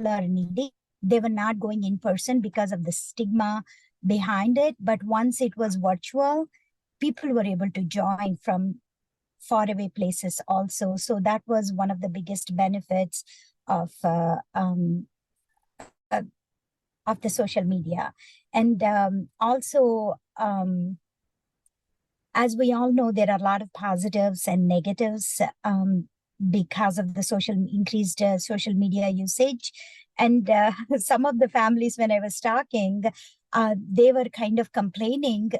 are needing. They were not going in person because of the stigma behind it. But once it was virtual, people were able to join from faraway places also. So that was one of the biggest benefits of of the social media. And also, as we all know, there are a lot of positives and negatives because of the increased social media usage. And some of the families, when I was talking, they were kind of complaining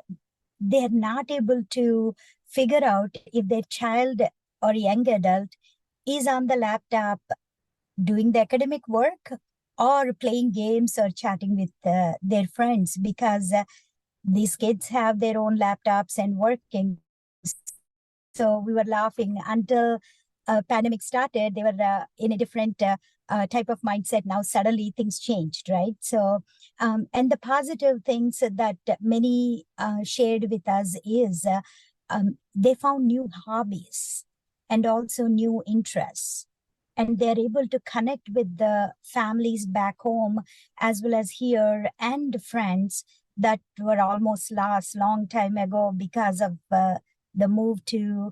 they're not able to figure out if their child or young adult is on the laptop doing the academic work or playing games or chatting with their friends, because these kids have their own laptops and working. So we were laughing until pandemic started. They were in a different type of mindset. Now suddenly things changed, right? So, and the positive things that many shared with us is they found new hobbies and also new interests. And they're able to connect with the families back home as well as here, and friends that were almost lost long time ago because of the move to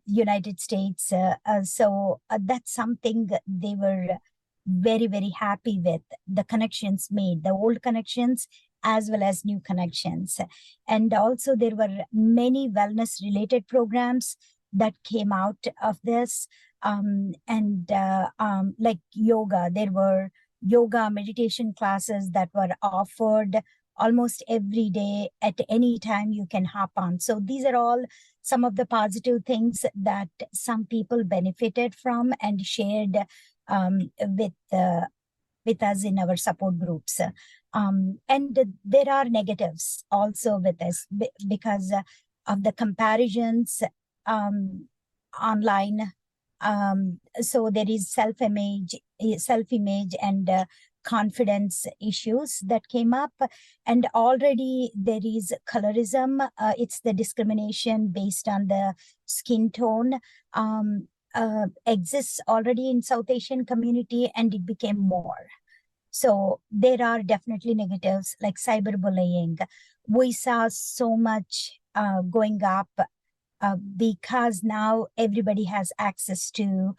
United States. So that's something they were very, very happy with, the connections made, the old connections as well as new connections. And also there were many wellness related programs that came out of this. Like yoga, there were yoga meditation classes that were offered almost every day. At any time you can hop on. So these are all some of the positive things that some people benefited from and shared with us in our support groups. And there are negatives also with this because of the comparisons online. So there is self-image and confidence issues that came up. And already there is colorism. It's the discrimination based on the skin tone exists already in South Asian community, and it became more. So there are definitely negatives like cyberbullying. We saw so much going up because now everybody has access to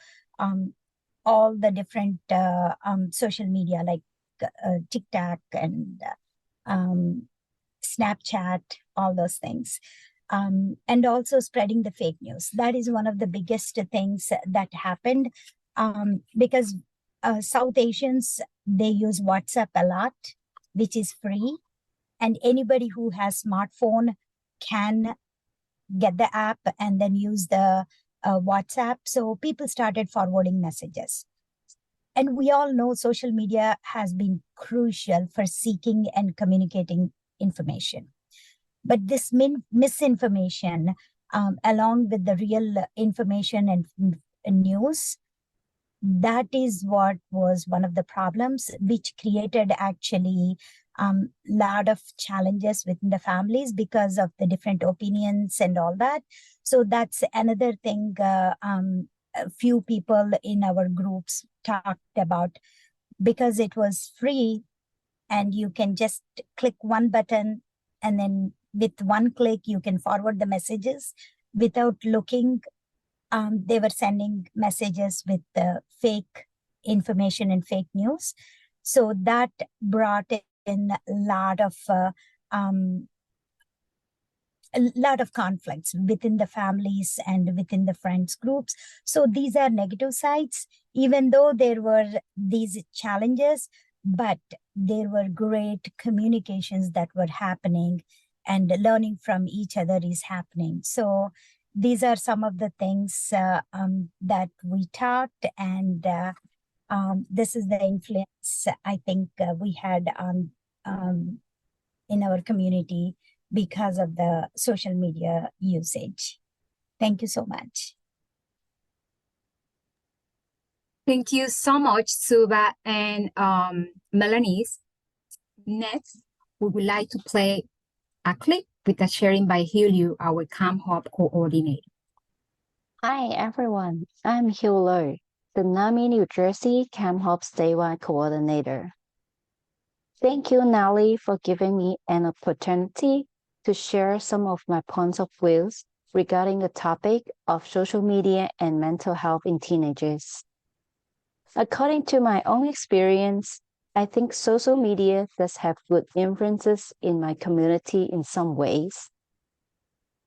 all the different social media like TikTok and Snapchat, all those things. And also spreading the fake news. That is one of the biggest things that happened because South Asians, they use WhatsApp a lot, which is free. And anybody who has smartphone can get the app and then use the WhatsApp. So people started forwarding messages. And we all know social media has been crucial for seeking and communicating information. But this misinformation, along with the real information and news, that is what was one of the problems, which created actually lot of challenges within the families because of the different opinions and all that. So that's another thing a few people in our groups talked about, because it was free and you can just click one button and then with one click you can forward the messages without looking. They were sending messages with fake information and fake news. So that brought in a lot of conflicts within the families and within the friends groups. So these are negative sides, even though there were these challenges, but there were great communications that were happening and learning from each other is happening. So these are some of the things that we talked, and this is the influence I think we had on in our community because of the social media usage. Thank you so much. Thank you so much, Suba and Melanie. Next, we would like to play a clip with a sharing by Hugh, our Camp Hub coordinator. Hi, everyone. I'm Hugh Low, the NAMI New Jersey Camp Hub statewide coordinator. Thank you, Nelly, for giving me an opportunity to share some of my points of views regarding the topic of social media and mental health in teenagers. According to my own experience, I think social media does have good influences in my community in some ways.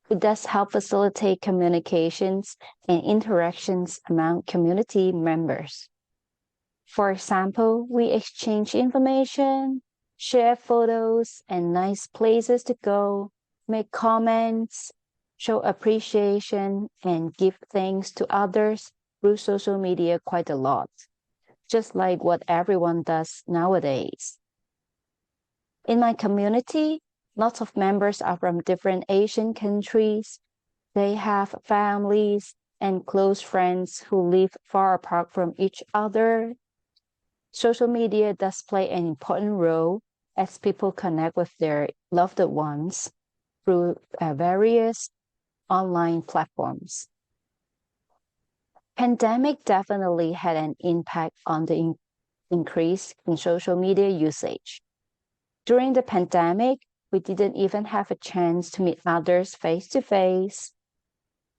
It does help facilitate communications and interactions among community members. For example, we exchange information, share photos and nice places to go, make comments, show appreciation, and give thanks to others through social media quite a lot, just like what everyone does nowadays. In my community, lots of members are from different Asian countries. They have families and close friends who live far apart from each other. Social media does play an important role as people connect with their loved ones through various online platforms. Pandemic definitely had an impact on the increase in social media usage. During the pandemic, we didn't even have a chance to meet others face to face,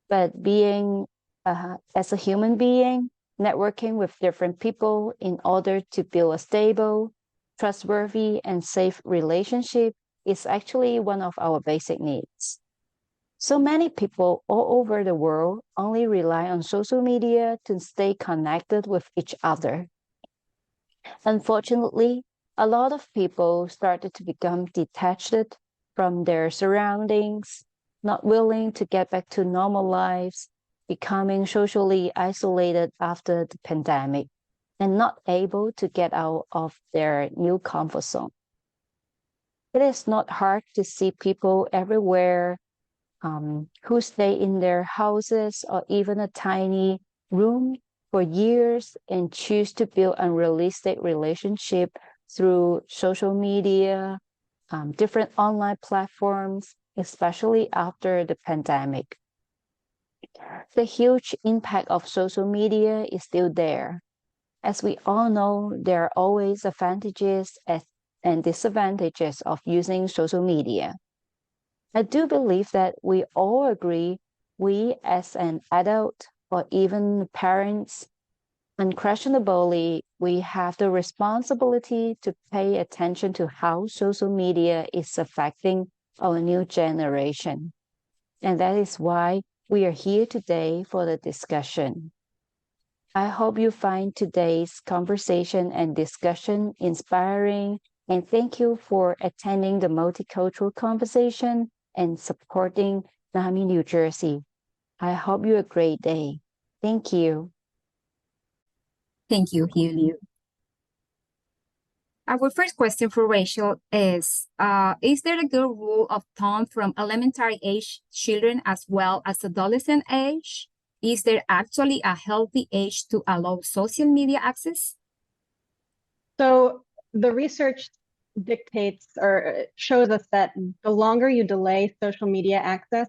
but being as a human being, networking with different people in order to build a stable, trustworthy, and safe relationship is actually one of our basic needs. So many people all over the world only rely on social media to stay connected with each other. Unfortunately, a lot of people started to become detached from their surroundings, not willing to get back to normal lives, becoming socially isolated after the pandemic, and not able to get out of their new comfort zone. It is not hard to see people everywhere who stay in their houses or even a tiny room for years and choose to build unrealistic relationship through social media, different online platforms, especially after the pandemic. The huge impact of social media is still there. As we all know, there are always advantages and disadvantages of using social media. I do believe that we all agree we as an adult or even parents, unquestionably, we have the responsibility to pay attention to how social media is affecting our new generation. And that is why we are here today for the discussion. I hope you find today's conversation and discussion inspiring, and thank you for attending the Multicultural Conversation and supporting NAMI New Jersey. I hope you have a great day. Thank you. Thank you, Julio. Our first question for Rachel is there a good rule of thumb from elementary age children as well as adolescent age? Is there actually a healthy age to allow social media access? So the research dictates or shows us that the longer you delay social media access,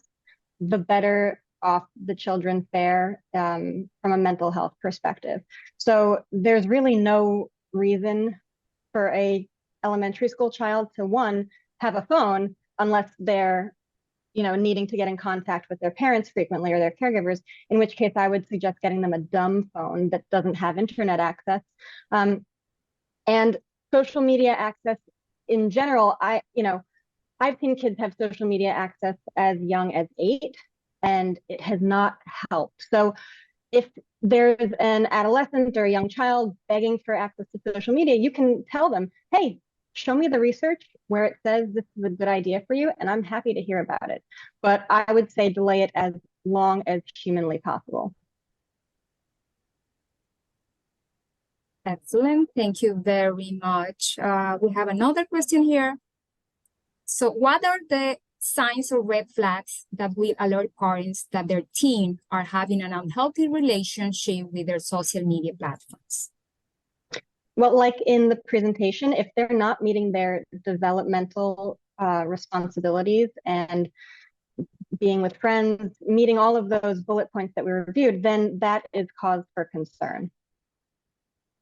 the better off the children fare from a mental health perspective. So there's really no reason for a elementary school child to, one, have a phone unless they're needing to get in contact with their parents frequently or their caregivers, in which case I would suggest getting them a dumb phone that doesn't have internet access. And social media access in general, I've seen kids have social media access as young as 8, and it has not helped. So if there's an adolescent or a young child begging for access to social media, you can tell them, hey, show me the research where it says this is a good idea for you, and I'm happy to hear about it. But I would say delay it as long as humanly possible. Excellent. Thank you very much. We have another question here. So what are the signs or red flags that will alert parents that their teen are having an unhealthy relationship with their social media platforms? Well, like in the presentation, if they're not meeting their developmental responsibilities and being with friends, meeting all of those bullet points that we reviewed, then that is cause for concern.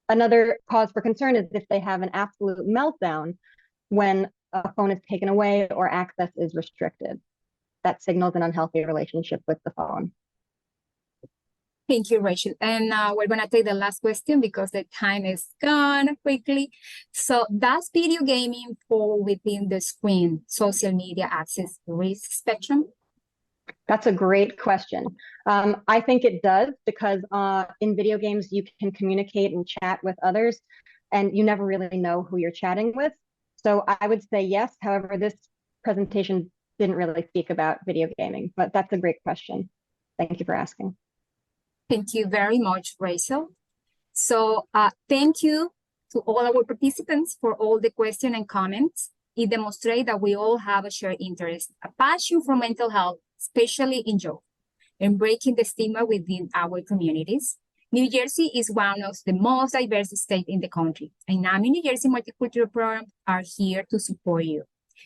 Another cause for concern is if they have an absolute meltdown when a phone is taken away or access is restricted. That signals an unhealthy relationship with the phone. Thank you, Rachel. And we're going to take the last question because the time is gone quickly. So does video gaming fall within the screen social media access risk spectrum? That's a great question. I think it does because in video games, you can communicate and chat with others, and you never really know who you're chatting with. So I would say yes. However, this presentation didn't really speak about video gaming, but that's a great question. Thank you for asking. Thank you very much, Rachel. So thank you to all our participants for all the questions and comments. It demonstrates that we all have a shared interest, a passion for mental health, especially in youth, and breaking the stigma within our communities. New Jersey is one of the most diverse states in the country, and NAMI New Jersey Multicultural Programs are here to support you.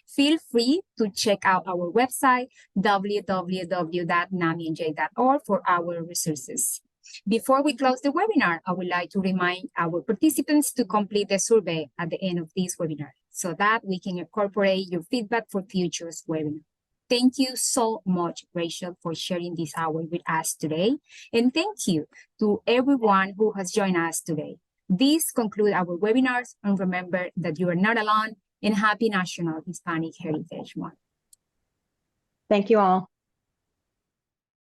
Feel free to check out our website, www.naminj.org, for our resources. Before we close the webinar, I would like to remind our participants to complete the survey at the end of this webinar so that we can incorporate your feedback for future webinars. Thank you so much, Rachel, for sharing this hour with us today. And thank you to everyone who has joined us today. This concludes our webinars, and remember that you are not alone, and happy National Hispanic Heritage Month. Thank you all.